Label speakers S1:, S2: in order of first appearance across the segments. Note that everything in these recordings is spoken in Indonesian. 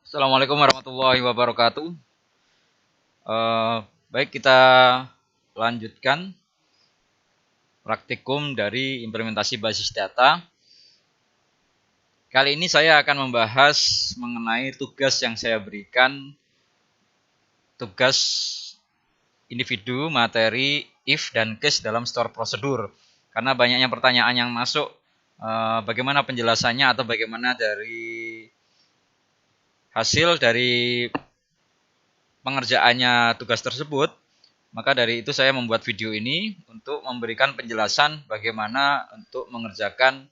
S1: Assalamualaikum warahmatullahi wabarakatuh. Eh, Baik, kita lanjutkan praktikum dari implementasi basis data. Kali ini saya akan membahas mengenai tugas yang saya berikan, tugas individu, materi, if, dan case dalam store prosedur. Karena banyaknya pertanyaan yang masuk, bagaimana penjelasannya atau bagaimana dari hasil dari pengerjaannya tugas tersebut. Maka dari itu saya membuat video ini untuk memberikan penjelasan bagaimana untuk mengerjakan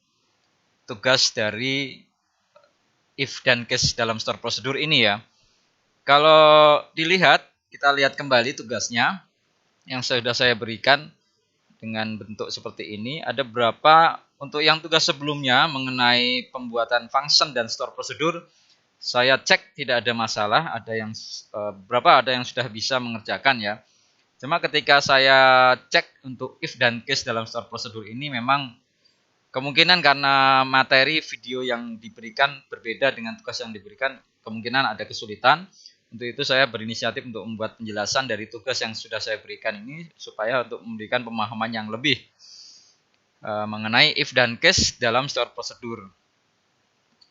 S1: tugas dari if dan case dalam store prosedur ini ya. Kalau dilihat, kita lihat kembali tugasnya yang sudah saya berikan dengan bentuk seperti ini. Ada berapa untuk yang tugas sebelumnya mengenai pembuatan function dan store prosedur, saya cek tidak ada masalah, ada yang berapa ada yang sudah bisa mengerjakan ya. Cuma ketika saya cek untuk if dan case dalam store prosedur ini memang kemungkinan karena materi video yang diberikan berbeda dengan tugas yang diberikan, kemungkinan ada kesulitan. Untuk itu saya berinisiatif untuk membuat penjelasan dari tugas yang sudah saya berikan ini supaya untuk memberikan pemahaman yang lebih mengenai if dan case dalam store prosedur.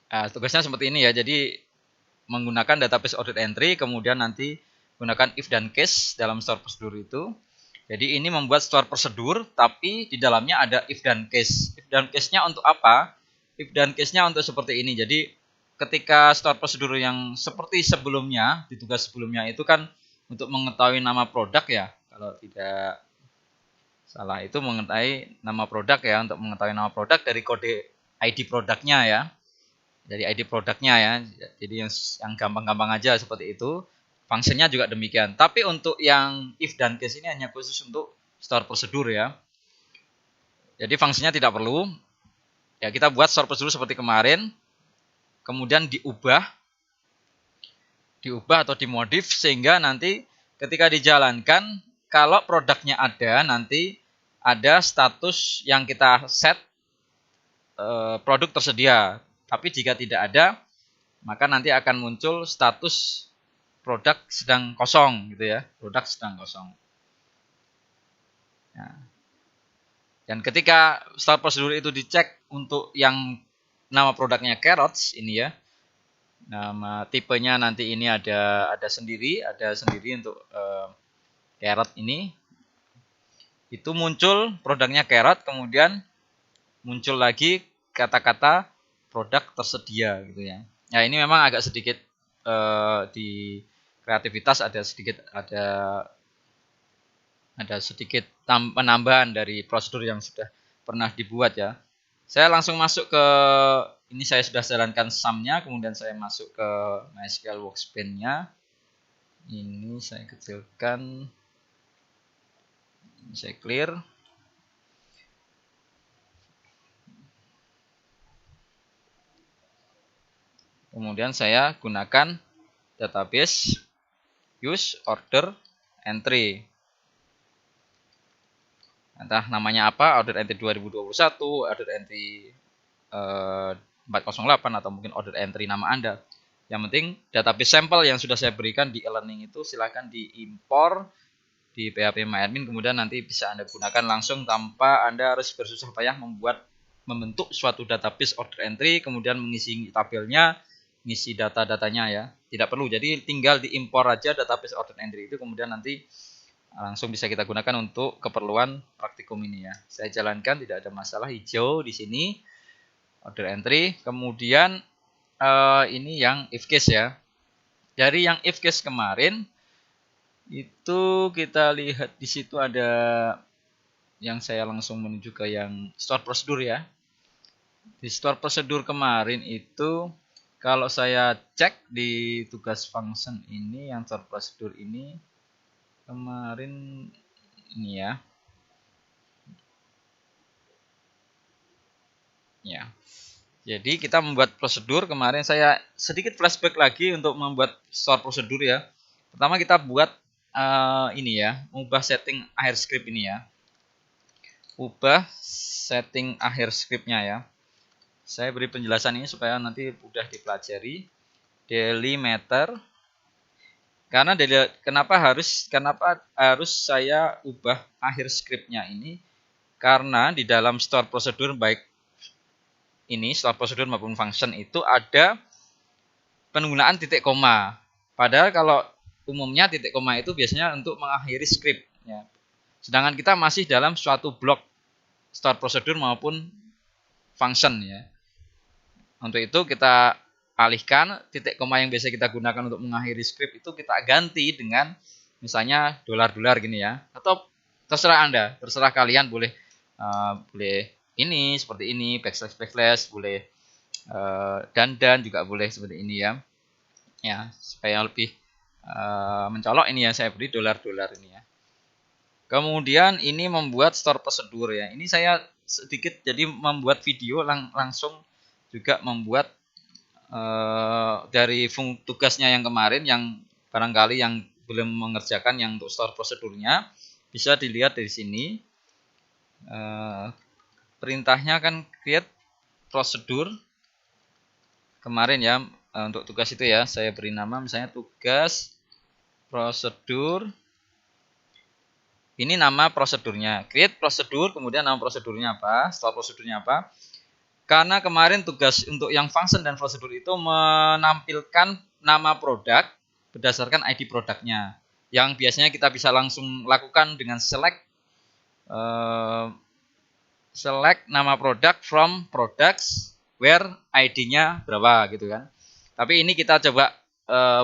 S1: Tugasnya seperti ini ya, jadi menggunakan database audit entry, kemudian nanti gunakan if dan case dalam store prosedur itu. Jadi ini membuat store prosedur, tapi di dalamnya ada if dan case. If dan case-nya untuk apa? If dan case-nya untuk seperti ini. Jadi ketika store prosedur yang seperti sebelumnya, di tugas sebelumnya itu kan untuk mengetahui nama produk ya. Kalau tidak salah itu mengetahui nama produk ya, untuk mengetahui nama produk dari kode ID produknya ya. Dari ID produknya ya. Jadi yang gampang-gampang aja seperti itu. Fungsinya juga demikian. Tapi untuk yang if dan case ini hanya khusus untuk store prosedur ya. Jadi fungsinya tidak perlu. Ya kita buat store prosedur seperti kemarin. Kemudian diubah atau dimodif sehingga nanti ketika dijalankan kalau produknya ada nanti ada status yang kita set produk tersedia. Tapi jika tidak ada maka nanti akan muncul status produk sedang kosong gitu ya, produk sedang kosong. Nah, dan ketika start prosedur itu dicek untuk yang nama produknya carrots ini ya, nama tipenya nanti ini ada sendiri untuk carrot ini, itu muncul produknya carrot, kemudian muncul lagi kata-kata produk tersedia gitu ya. Nah ini memang agak sedikit di kreativitas ada sedikit penambahan dari prosedur yang sudah pernah dibuat ya. Saya langsung masuk ke ini, saya sudah jalankan sum-nya, kemudian saya masuk ke MySQL Workspace-nya. Ini saya kecilkan, saya clear. Kemudian saya gunakan database use order entry. Entah namanya apa, order entry 2021, order entry 408 atau mungkin order entry nama Anda. Yang penting database sampel yang sudah saya berikan di e-learning itu silakan diimpor di PHP MyAdmin, kemudian nanti bisa Anda gunakan langsung tanpa Anda harus bersusah payah membentuk suatu database order entry, kemudian mengisi tabelnya, mengisi data-datanya ya. Tidak perlu, jadi tinggal diimpor aja database order entry itu, kemudian nanti langsung bisa kita gunakan untuk keperluan praktikum ini ya. Saya jalankan, tidak ada masalah, hijau di sini order entry. Kemudian ini yang if case ya. Dari yang if case kemarin itu kita lihat di situ ada yang saya langsung menuju ke yang store prosedur ya. Di store prosedur kemarin itu kalau saya cek di tugas function ini yang store prosedur ini kemarin ini ya. Ya. Jadi kita membuat prosedur, kemarin saya sedikit flashback lagi untuk membuat store prosedur ya. Pertama kita buat ini ya, ubah setting akhir script ini ya. Ubah setting akhir scriptnya ya. Saya beri penjelasan ini supaya nanti mudah dipelajari. delimiter. Kenapa harus saya ubah akhir scriptnya ini? Karena di dalam store prosedur baik ini store prosedur maupun function itu ada penggunaan titik koma. Padahal kalau umumnya titik koma itu biasanya untuk mengakhiri script ya. Sedangkan kita masih dalam suatu blok store prosedur maupun function ya. Untuk itu kita alihkan titik koma yang biasa kita gunakan untuk mengakhiri script itu kita ganti dengan misalnya dolar-dolar gini ya. Atau terserah Anda, terserah kalian boleh ini seperti ini, backslash boleh dan juga boleh seperti ini ya. Ya, supaya lebih mencolok ini ya saya beri dolar-dolar ini ya. Kemudian ini membuat store prosedur ya. Ini saya sedikit jadi membuat video langsung juga membuat dari tugasnya yang kemarin yang barangkali yang belum mengerjakan yang untuk store prosedurnya bisa dilihat dari sini. Perintahnya kan create prosedur kemarin ya, untuk tugas itu ya saya beri nama misalnya tugas prosedur. Ini nama prosedurnya, create prosedur, kemudian nama prosedurnya apa, store prosedurnya apa. Karena kemarin tugas untuk yang function dan prosedur itu menampilkan nama produk berdasarkan ID produknya. Yang biasanya kita bisa langsung lakukan dengan select nama produk from products where ID-nya berapa gitu kan. Tapi ini kita coba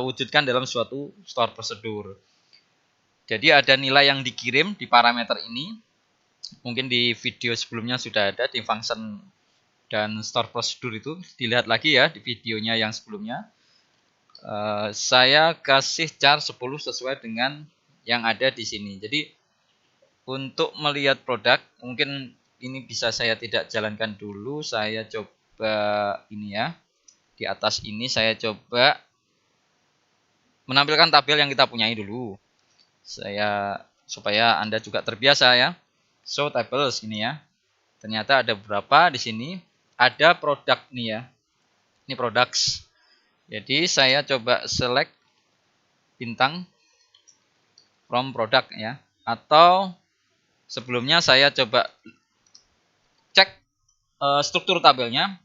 S1: wujudkan dalam suatu store prosedur. Jadi ada nilai yang dikirim di parameter ini. Mungkin di video sebelumnya sudah ada di function dan store prosedur itu. Dilihat lagi ya di videonya yang sebelumnya. Saya kasih char 10 sesuai dengan yang ada di sini. Jadi untuk melihat produk, mungkin ini bisa saya tidak jalankan dulu. Saya coba ini ya. Di atas ini saya coba menampilkan tabel yang kita punyai dulu. Supaya Anda juga terbiasa ya. Show tables ini ya. Ternyata ada beberapa di sini. Ada produk nih ya. Ini products. Jadi saya coba select bintang from product ya. Atau sebelumnya saya coba cek struktur tabelnya.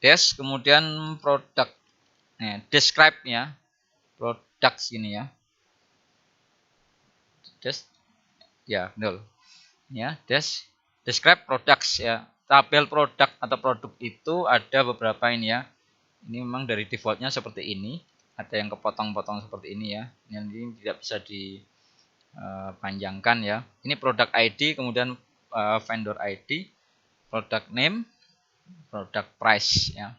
S1: Dash kemudian product. Describe ya. Products ini ya. Dash ya nol ya describe products ya. Tabel produk atau produk itu ada beberapa ini ya. Ini memang dari defaultnya seperti ini, ada yang kepotong-potong seperti ini ya. Ini tidak bisa dipanjangkan ya. Ini product ID kemudian vendor ID, product name, product price ya,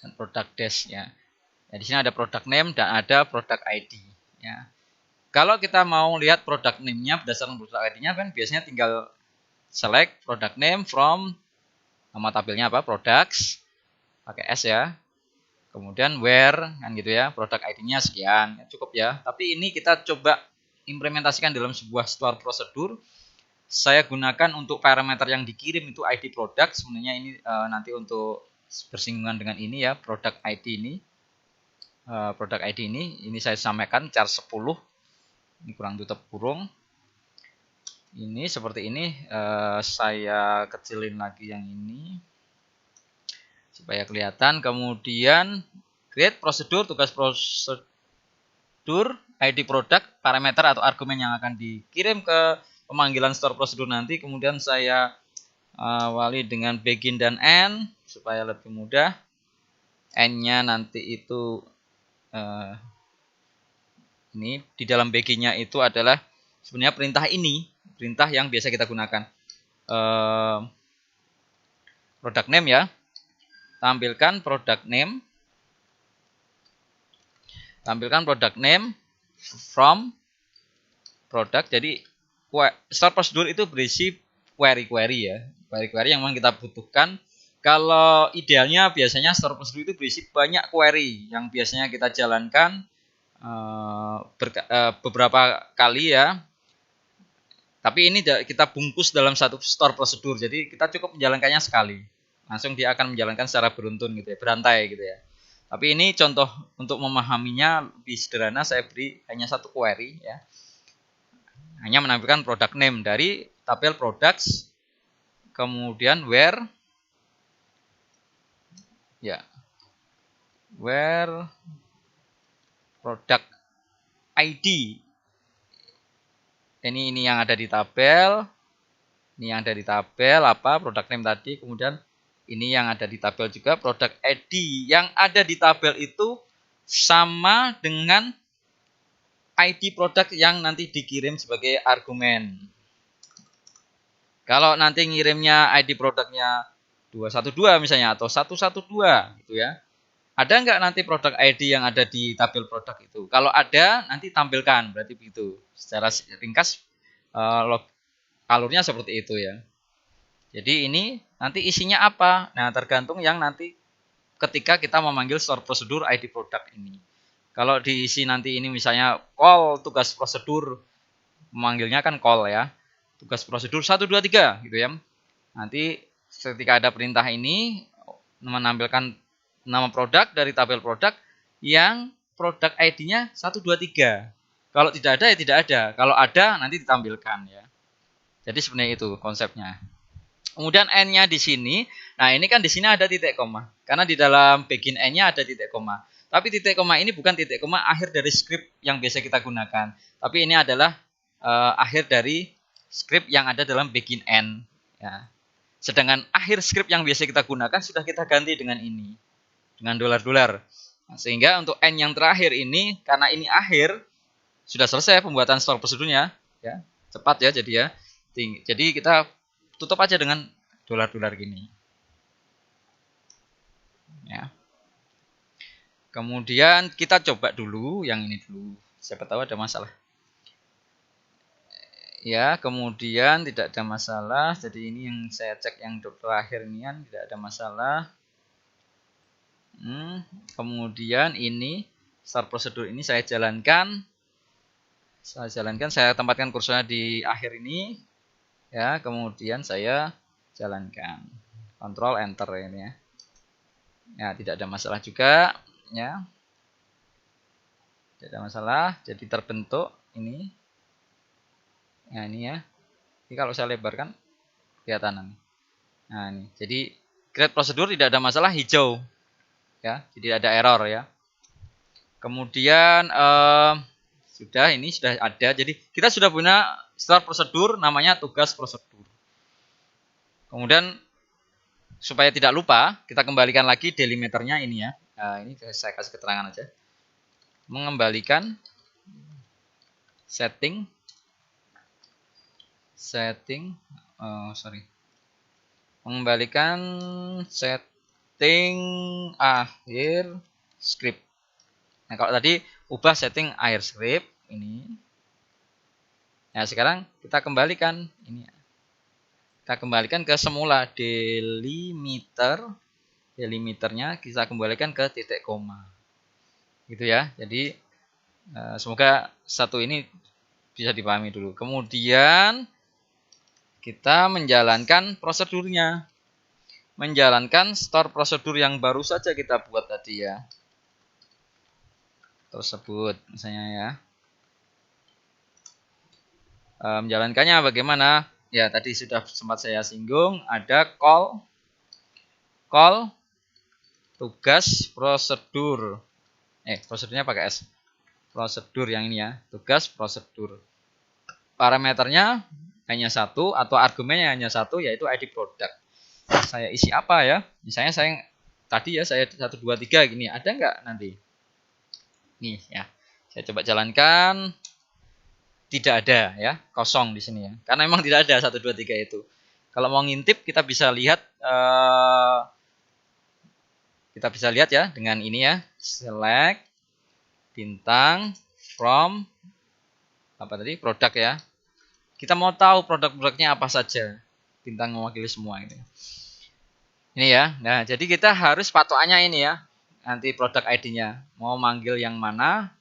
S1: dan product dash ya. Di sini ada product name dan ada product ID ya. Kalau kita mau lihat product name-nya berdasarkan product ID-nya kan biasanya tinggal select product name from nama tabelnya apa, products, pakai S ya. Kemudian where kan gitu ya, product ID-nya sekian, cukup ya. Tapi ini kita coba implementasikan dalam sebuah store prosedur. Saya gunakan untuk parameter yang dikirim itu ID product. Sebenarnya ini nanti untuk bersinggungan dengan ini ya, product ID ini. Product ID ini saya sampaikan char 10. Ini kurang tutup kurung. Ini seperti ini. Saya kecilin lagi yang ini supaya kelihatan. Kemudian create prosedur, tugas prosedur, ID product, parameter atau argumen yang akan dikirim ke pemanggilan store prosedur nanti. Kemudian saya awali dengan begin dan end supaya lebih mudah. End-nya nanti itu ini di dalam begin-nya itu adalah sebenarnya perintah ini, perintah yang biasa kita gunakan. Product name ya. Tampilkan product name. Tampilkan product name from product. Jadi store prosedur itu berisi query-query ya. Query-query yang memang kita butuhkan. Kalau idealnya biasanya store prosedur itu berisi banyak query yang biasanya kita jalankan beberapa kali ya. Tapi ini kita bungkus dalam satu store prosedur. Jadi kita cukup menjalankannya sekali. langsung dia akan menjalankan secara beruntun gitu ya, berantai gitu ya. Tapi ini contoh untuk memahaminya lebih sederhana, saya beri hanya satu query ya. Hanya menampilkan product name dari tabel products, kemudian where ya, where product ID. Ini yang ada di tabel. Ini yang ada di tabel apa? Product name tadi. Kemudian ini yang ada di tabel juga product ID. Yang ada di tabel itu sama dengan ID produk yang nanti dikirim sebagai argumen. Kalau nanti ngirimnya ID produknya 212 misalnya atau 112 gitu ya. Ada nggak nanti produk ID yang ada di tabel produk itu? Kalau ada, nanti tampilkan. Berarti begitu. Secara ringkas, alurnya seperti itu ya. Jadi ini nanti isinya apa? Nah, tergantung yang nanti ketika kita memanggil store prosedur ID produk ini. Kalau diisi nanti ini misalnya call tugas prosedur, memanggilnya kan call ya. Tugas prosedur 1, 2, 3 gitu ya. Nanti ketika ada perintah ini menampilkan nama produk dari tabel produk yang produk ID-nya 1, 2, 3. Kalau tidak ada ya tidak ada. Kalau ada nanti ditampilkan ya. Jadi sebenarnya itu konsepnya. Kemudian N-nya di sini. Nah, ini kan di sini ada titik koma. Karena di dalam begin N-nya ada titik koma. Tapi titik koma ini bukan titik koma akhir dari script yang biasa kita gunakan. Tapi ini adalah akhir dari script yang ada dalam begin N. Ya. Sedangkan akhir script yang biasa kita gunakan sudah kita ganti dengan ini. Dengan dolar-dolar. Nah, sehingga untuk N yang terakhir ini, karena ini akhir, sudah selesai pembuatan store prosedurnya. Ya. Cepat ya jadi ya. Jadi kita tutup aja dengan dolar-dolar gini. Ya. Kemudian kita coba dulu yang ini dulu. Siapa tahu ada masalah. Ya, kemudian tidak ada masalah. Jadi ini yang saya cek yang terakhir ini kan tidak ada masalah. Kemudian ini start prosedur ini saya jalankan. Saya tempatkan kursornya di akhir ini. Ya, kemudian saya jalankan. Control Enter ini ya. Ya, tidak ada masalah juga. Ya, tidak ada masalah. Jadi terbentuk ini. Nah, ini ya. Ini kalau saya lebarkan kelihatan. Nah, ini. Jadi create prosedur tidak ada masalah hijau. Ya, jadi ada error ya. Kemudian sudah ada. Jadi kita sudah punya start prosedur namanya tugas prosedur. Kemudian supaya tidak lupa, kita kembalikan lagi delimiternya ini ya. Nah, ini saya kasih keterangan aja. Mengembalikan setting mengembalikan setting akhir script. Nah, kalau tadi ubah setting akhir script ini. Nah, sekarang kita kembalikan ini. Kita kembalikan ke semula delimiternya kita kembalikan ke titik koma. Gitu ya. Jadi semoga satu ini bisa dipahami dulu. Kemudian kita menjalankan prosedurnya. Menjalankan store prosedur yang baru saja kita buat tadi ya. Tersebut misalnya ya. Menjalankannya bagaimana? Ya, tadi sudah sempat saya singgung, ada call tugas prosedur. Prosedurnya pakai S. Prosedur yang ini ya, tugas prosedur. Parameternya hanya satu atau argumennya hanya satu, yaitu ID product. Saya isi apa ya? Misalnya saya 1, 2, 3 gini, ada nggak nanti? Nih ya, saya coba jalankan. Tidak ada ya, kosong di sini ya. Karena memang tidak ada 1, 2, 3 itu. Kalau mau ngintip kita bisa lihat ya dengan ini ya, select bintang from apa tadi produk ya. Kita mau tahu produk-produknya apa saja. Bintang mewakili semua ini. Ini ya. Nah, jadi kita harus patokannya ini ya. Nanti produk ID-nya. Mau manggil yang mana?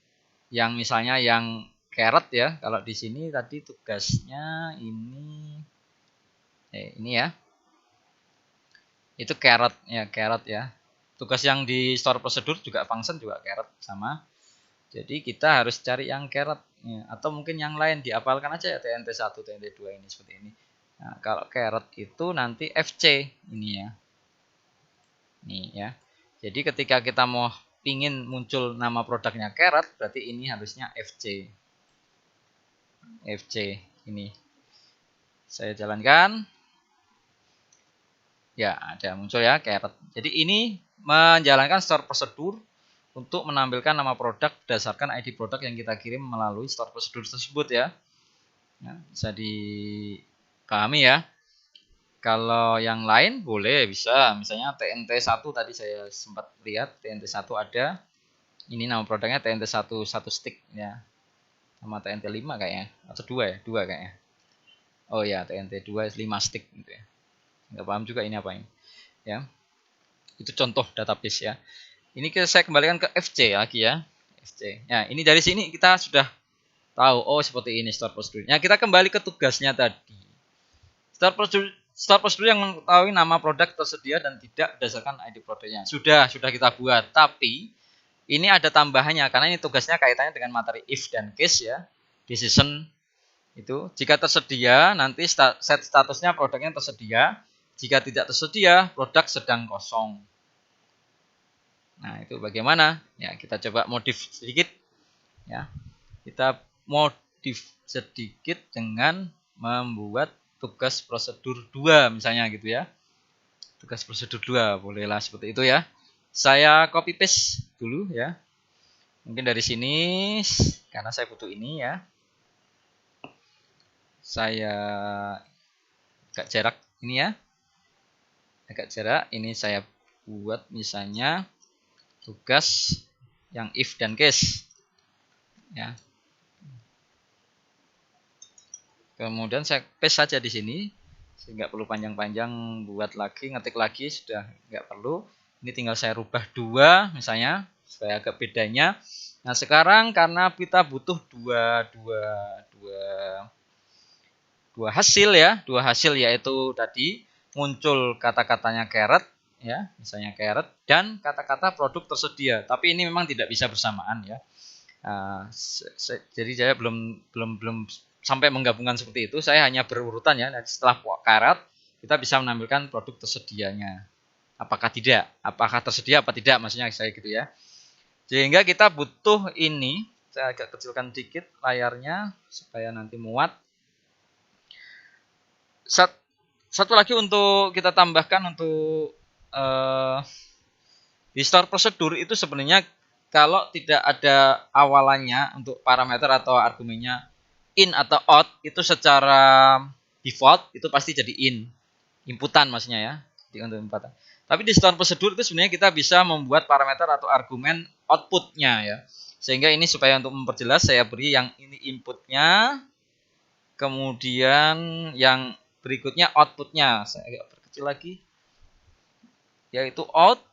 S1: Yang misalnya yang carrot ya. Kalau di sini tadi tugasnya ini ya. Itu caret ya, caret ya. Tugas yang di store prosedur juga function juga caret sama. Jadi kita harus cari yang caret ya. Atau mungkin yang lain dihafalkan aja ya, TNT1, TNT2 ini seperti ini. Nah, kalau caret itu nanti FC ini ya. Nih ya. Jadi ketika kita mau pingin muncul nama produknya caret, berarti ini harusnya FC. FC ini. Saya jalankan. Ya, ada muncul ya caret. Jadi ini menjalankan store prosedur untuk menampilkan nama produk berdasarkan ID produk yang kita kirim melalui store prosedur tersebut ya. Ya, bisa dipahami ya. Kalau yang lain boleh bisa, misalnya TNT1 tadi saya sempat lihat TNT1 ada. Ini nama produknya TNT1 1 stick ya. Sama TNT5 kayaknya atau 2 ya? 2 kayaknya. Oh ya, TNT2 5 stick gitu ya. Nggak paham juga ini apa ini. Ya. Itu contoh database ya. Ini saya kembalikan ke FC lagi ya. FC. Ya, ini dari sini kita sudah tahu oh seperti ini store prosedurnya. Kita kembali ke tugasnya tadi. Store prosedur yang mengetahui nama produk tersedia dan tidak berdasarkan ID produknya. Sudah kita buat. Tapi ini ada tambahannya karena ini tugasnya kaitannya dengan materi if dan case ya. Decision itu jika tersedia nanti set statusnya produknya tersedia. Jika tidak tersedia produk sedang kosong. Nah, itu bagaimana? Ya, kita coba modif sedikit ya. Kita modif sedikit dengan membuat tugas prosedur 2 misalnya gitu ya. Tugas prosedur 2 bolehlah seperti itu ya. Saya copy paste dulu ya. Mungkin dari sini karena saya butuh ini ya. Saya agak jarak ini ya. Agak jarak ini saya buat misalnya tugas yang if dan case ya. Kemudian saya paste saja di sini, sehingga perlu panjang-panjang buat lagi, ngetik lagi sudah nggak perlu. Ini tinggal saya rubah 2 misalnya, supaya agak bedanya. Nah sekarang karena kita butuh dua hasil ya, 2 hasil yaitu tadi muncul kata-katanya caret ya, misalnya caret dan kata-kata produk tersedia. Tapi ini memang tidak bisa bersamaan ya. Jadi saya belum sampai menggabungkan seperti itu. Saya hanya berurutan ya. Nanti setelah karat kita bisa menampilkan produk tersedianya. Apakah tidak? Apakah tersedia apa tidak? Maksudnya saya gitu ya. Sehingga kita butuh ini. Saya agak kecilkan dikit layarnya supaya nanti muat. Satu lagi untuk kita tambahkan untuk di store prosedur itu sebenarnya kalau tidak ada awalannya untuk parameter atau argumennya in atau out itu secara default itu pasti jadi inputan maksudnya ya di untuk inputan. Tapi di store prosedur itu sebenarnya kita bisa membuat parameter atau argumen outputnya ya. Sehingga ini supaya untuk memperjelas saya beri yang ini inputnya, kemudian yang berikutnya outputnya. Saya agak perkecil lagi, yaitu out,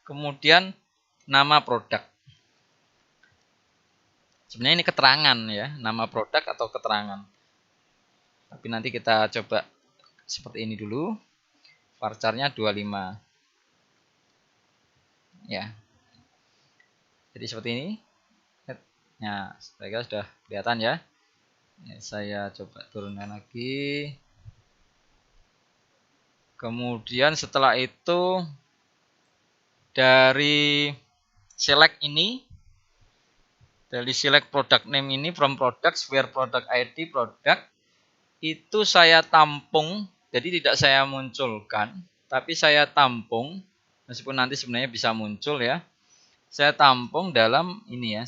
S1: kemudian nama produk. Sebenarnya ini keterangan ya, nama produk atau keterangan. Tapi nanti kita coba seperti ini dulu. Varcharnya 25. Ya. Jadi seperti ini. Nah, saya sudah kelihatan ya. Saya coba turunkan lagi. Kemudian setelah itu dari select ini, dari select product name ini from products where product ID product itu saya tampung, jadi tidak saya munculkan, tapi saya tampung meskipun nanti sebenarnya bisa muncul ya. Saya tampung dalam ini ya.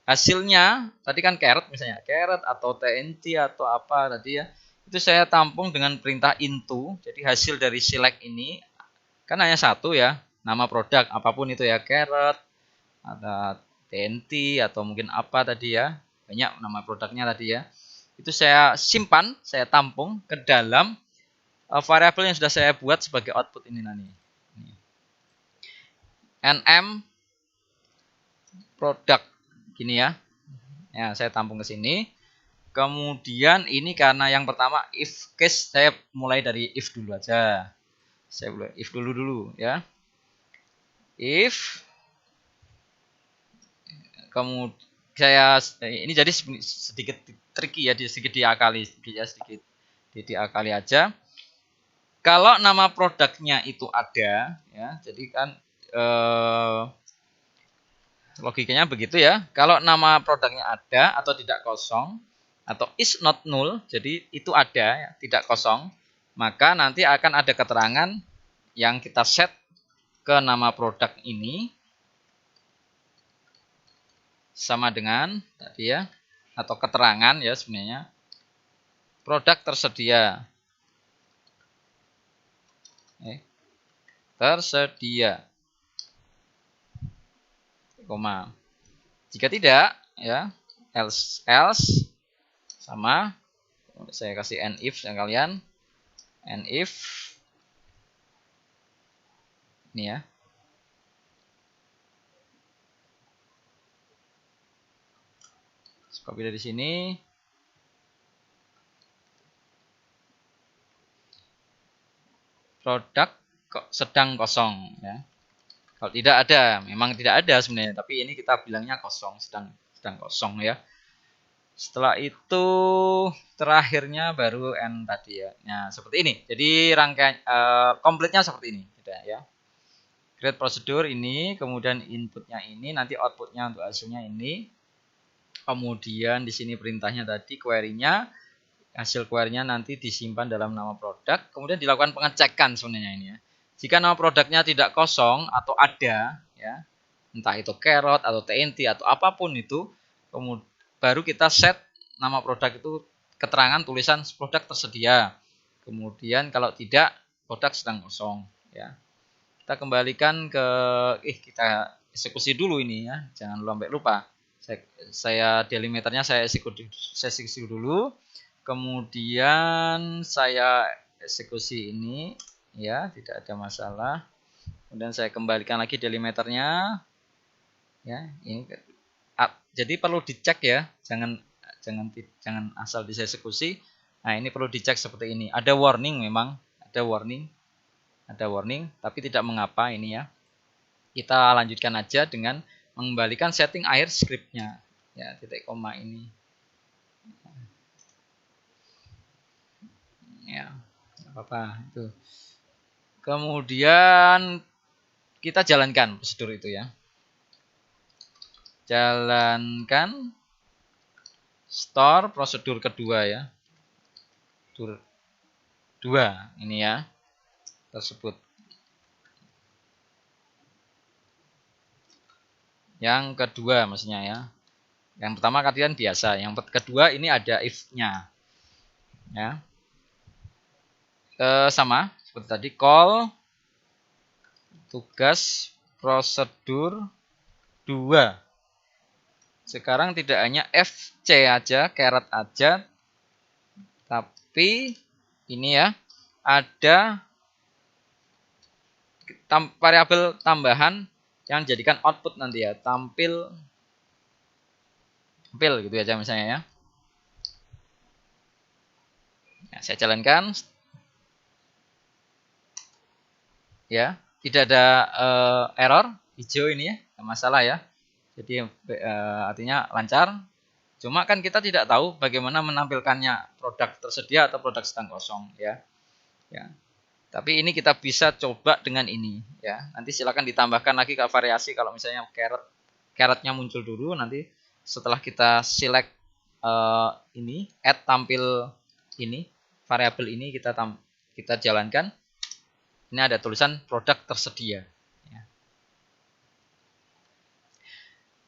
S1: Hasilnya tadi kan caret misalnya, caret atau TNT atau apa tadi ya. Itu saya tampung dengan perintah into. Jadi hasil dari select ini kan hanya satu ya, nama produk apapun itu ya, caret ada TNT atau mungkin apa tadi ya, banyak nama produknya tadi ya. Itu saya simpan, saya tampung ke dalam variabel yang sudah saya buat sebagai output ini nanti. NM produk gini ya. Ya, saya tampung ke sini. Kemudian ini karena yang pertama if case saya mulai dari if dulu aja. Saya boleh if dulu ya. If kemudian ini jadi sedikit tricky ya, sedikit diakali ya, sedikit diakali aja. Kalau nama produknya itu ada ya, jadi kan logikanya begitu ya. Kalau nama produknya ada atau tidak kosong atau is not null, jadi itu ada ya, tidak kosong, maka nanti akan ada keterangan yang kita set ke nama produk ini sama dengan tadi ya, atau keterangan ya sebenarnya produk tersedia. Tersedia, koma. Jika tidak ya, else sama, saya kasih and if sekalian, and if ini ya, copy dari sini. Produk kok sedang kosong ya. Kalau tidak ada, memang tidak ada sebenarnya, tapi ini kita bilangnya kosong, sedang kosong ya. Setelah itu terakhirnya baru n tadi ya. Nah, seperti ini. Jadi rangkaian komplitnya seperti ini ya. Create prosedur ini, kemudian inputnya ini, nanti outputnya untuk hasilnya ini. Kemudian di sini perintahnya tadi, query-nya, hasil query-nya nanti disimpan dalam nama produk, kemudian dilakukan pengecekan sebenarnya ini ya. Jika nama produknya tidak kosong atau ada ya, entah itu carrot atau TNT atau apapun itu, kemudian baru kita set nama produk itu keterangan tulisan produk tersedia. Kemudian kalau tidak, produk sedang kosong ya. Kita kembalikan ke kita eksekusi dulu ini ya, jangan sampai lupa. Saya delimiternya saya eksekusi dulu. Kemudian saya eksekusi ini ya, tidak ada masalah. Kemudian saya kembalikan lagi delimiternya ya, ini jadi perlu dicek ya, jangan asal disekusi. Nah, ini perlu dicek seperti ini. Ada warning, memang ada warning, tapi tidak mengapa ini ya. Kita lanjutkan aja dengan mengembalikan setting akhir scriptnya ya, titik koma ini ya, apa itu. Kemudian kita jalankan prosedur itu ya, jalankan store prosedur kedua ya, dua ini ya tersebut. Yang kedua maksudnya ya. Yang pertama kalian biasa, yang kedua ini ada if-nya. Ya. Sama seperti tadi, call tugas prosedur 2. Sekarang tidak hanya FC aja, caret aja, tapi ini ya, ada variabel tambahan yang jadikan output nanti ya, tampil gitu aja misalnya ya. Nah, saya jalankan ya, tidak ada error hijau ini ya, tidak masalah ya. Jadi artinya lancar. Cuma kan kita tidak tahu bagaimana menampilkannya, produk tersedia atau produk sedang kosong ya. Ya. Tapi ini kita bisa coba dengan ini ya. Nanti silakan ditambahkan lagi ke variasi kalau misalnya carrotnya muncul dulu, nanti setelah kita select ini add tampil ini variabel ini kita jalankan. Ini ada tulisan produk tersedia. Ya.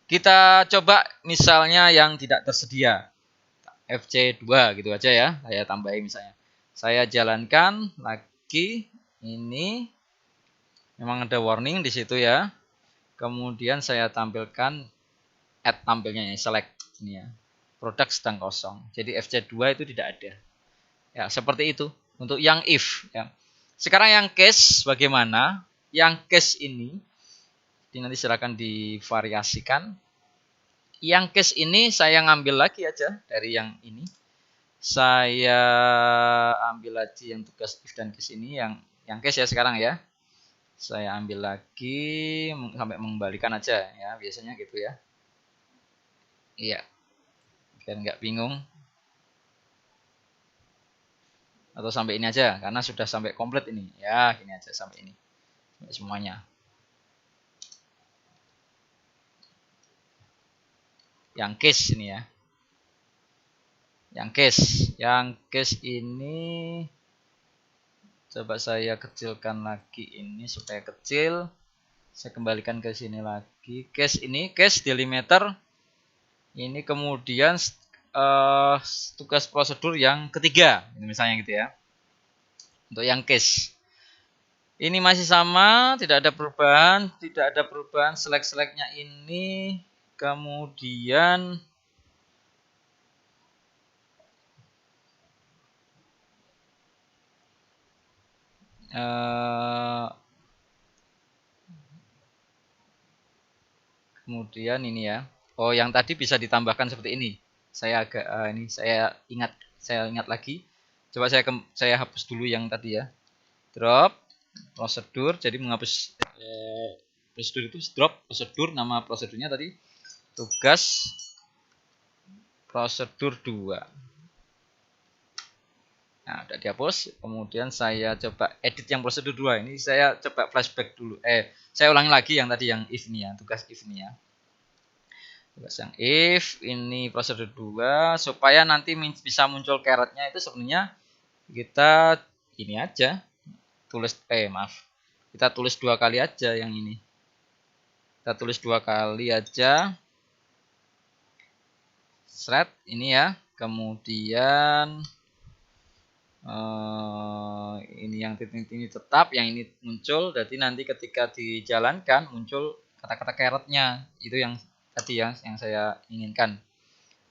S1: Kita coba misalnya yang tidak tersedia, FC2 gitu aja ya. Saya tambahin misalnya. Saya jalankan lagi ini. Memang ada warning di situ ya. Kemudian saya tampilkan add tampilnya ya, select ini ya. Produk sedang kosong. Jadi FC2 itu tidak ada. Ya, seperti itu untuk yang if ya. Sekarang yang case bagaimana? Yang case ini nanti silakan divariasikan. Yang case ini saya ngambil lagi aja dari yang ini. Saya ambil lagi yang tugas if dan case ini yang yang case ya sekarang ya. Saya ambil lagi sampai mengembalikan aja ya, biasanya gitu ya. Iya, biar nggak bingung. Atau sampai ini aja, karena sudah sampai komplit ini. Ya, gini aja sampai ini. Sampai semuanya. Yang case ini ya. Yang case ini coba saya kecilkan lagi ini supaya kecil. Saya kembalikan ke sini lagi. Case delimiter ini kemudian tugas prosedur yang ketiga, misalnya gitu ya. Untuk yang case ini masih sama, tidak ada perubahan, selek-seleknya ini kemudian kemudian ini ya. Oh, yang tadi bisa ditambahkan seperti ini. Saya agak ini saya ingat lagi. Coba saya hapus dulu yang tadi ya. Drop prosedur, jadi menghapus prosedur itu drop prosedur, nama prosedurnya tadi tugas prosedur 2. Nah, udah dihapus. Kemudian saya coba edit yang prosedur 2. Ini saya coba flashback dulu. Saya ulangi lagi yang tadi yang if ini ya, tugas if ini ya. Tugas yang if ini prosedur 2 supaya nanti bisa muncul caretnya itu sebenarnya kita ini aja tulis kita tulis 2 kali aja yang ini. Kita tulis 2 kali aja. Thread ini ya. Kemudian ini yang titik ini tetap, yang ini muncul. Jadi nanti ketika dijalankan muncul kata-kata caretnya. Itu yang tadi ya yang saya inginkan.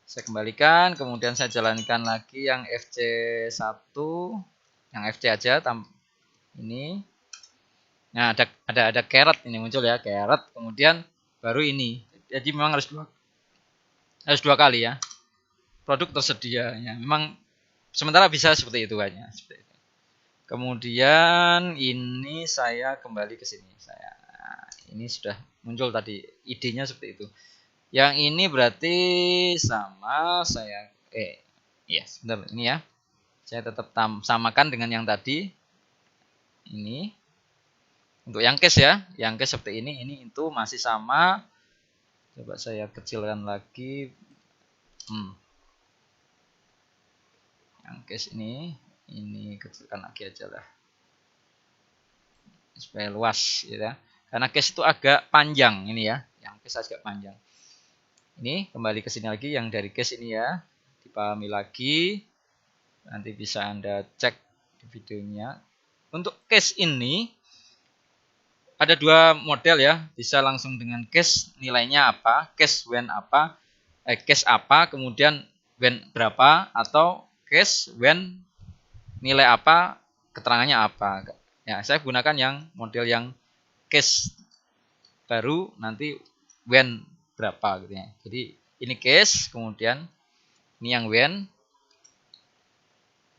S1: Saya kembalikan, kemudian saya jalankan lagi yang FC1, yang FC aja ini. Nah, ada caret ini muncul ya, caret, kemudian baru ini. Jadi memang harus 2 kali ya. Produk tersedia ya. Memang sementara bisa seperti itu hanya seperti itu. Kemudian ini saya kembali ke sini. Ini sudah muncul tadi idenya seperti itu. Yang ini berarti sama saya iya sebentar ini ya. Saya tetap samakan dengan yang tadi. Ini untuk yang case ya. Yang case seperti ini itu masih sama. Coba saya kecilkan lagi. Yang case ini kecilkan lagi aja lah. Supaya luas ya. Karena case itu agak panjang ini ya. Yang case agak panjang. Ini kembali ke sini lagi yang dari case ini ya, dipahami lagi, nanti bisa Anda cek di videonya. Untuk case ini ada 2 model ya, bisa langsung dengan case nilainya apa, case when apa, case apa, kemudian when berapa, atau case when nilai apa, keterangannya apa. Ya, saya gunakan yang model yang case baru nanti when berapa gitu ya. Jadi ini case, kemudian ini yang when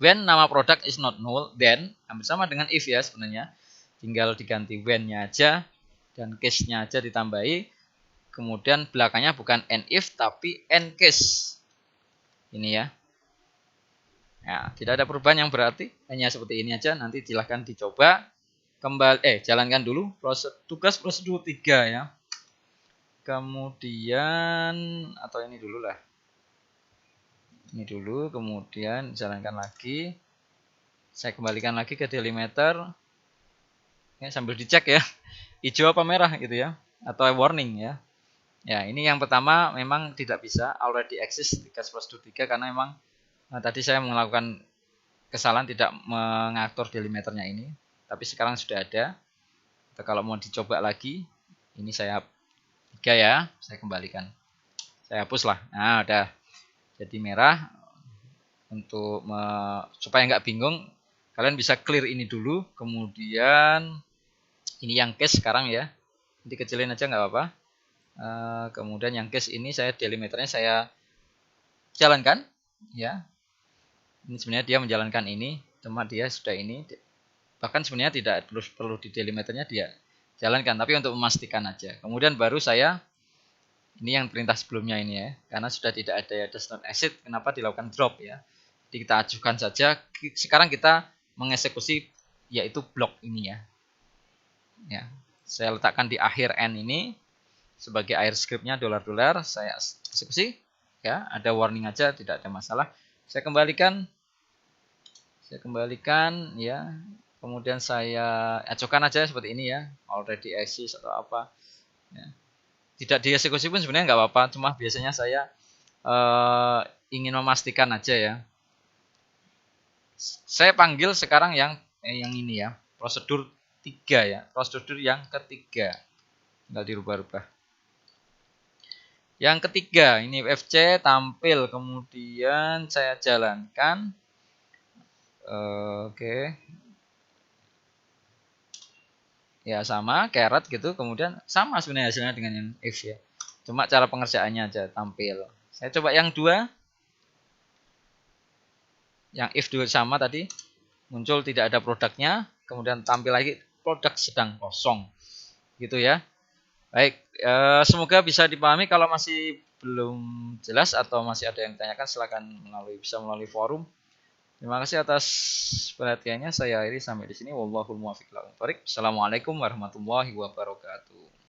S1: nama produk is not null, then hampir sama dengan if ya sebenarnya. Tinggal diganti when-nya aja dan case-nya aja ditambahi. Kemudian belakangnya bukan end if tapi end case. Ini ya. Ya, tidak ada perubahan yang berarti, hanya seperti ini aja. Nanti silahkan dicoba. Jalankan dulu tugas prosedur 3 ya. Kemudian atau ini dulu lah. Ini dulu, kemudian jalankan lagi. Saya kembalikan lagi ke delimiter. Ini sambil dicek ya. Hijau apa merah gitu ya. Atau warning ya. Ya, ini yang pertama memang tidak bisa already exist tugas prosedur 3 karena memang tadi saya melakukan kesalahan tidak mengatur delimiternya ini. Tapi sekarang sudah ada. Atau kalau mau dicoba lagi, ini saya 3 ya, saya kembalikan. Saya hapus lah. Nah, udah jadi merah. Untuk supaya nggak bingung, kalian bisa clear ini dulu. Kemudian ini yang case sekarang ya. Nanti kecilin aja nggak apa-apa. Kemudian yang case ini saya delimiternya saya jalankan. Ya. Ini sebenarnya dia menjalankan ini. Cuma dia sudah ini. Bahkan sebenarnya tidak perlu di delimiternya dia jalankan, tapi untuk memastikan aja. Kemudian baru saya, ini yang perintah sebelumnya ini ya, karena sudah tidak ada ya does not exist, kenapa dilakukan drop ya. Jadi kita ajukan saja. Sekarang kita mengeksekusi yaitu blok ini ya. Ya, saya letakkan di akhir n ini sebagai akhir scriptnya $, saya eksekusi ya, ada warning aja, tidak ada masalah. Saya kembalikan ya, kemudian saya acukan aja seperti ini ya, already exist atau apa ya. Tidak dieksekusi pun sebenarnya nggak apa-apa, cuma biasanya saya ingin memastikan aja ya. Saya panggil sekarang yang ini ya, prosedur 3 ya, prosedur yang ketiga, tinggal dirubah-rubah. Yang ketiga, ini FC tampil, kemudian saya jalankan. Oke. Ya sama, caret gitu, kemudian sama sebenarnya hasilnya dengan yang if ya. Cuma cara pengerjaannya aja tampil. Saya coba yang 2. Yang if dulu sama tadi, muncul tidak ada produknya, kemudian tampil lagi produk sedang kosong. Gitu ya. Baik, semoga bisa dipahami. Kalau masih belum jelas atau masih ada yang ditanyakan, silakan bisa melalui forum. Terima kasih atas perhatiannya. Saya akhiri sampai di sini. Wallahul muwaffiq. Assalamualaikum warahmatullahi wabarakatuh.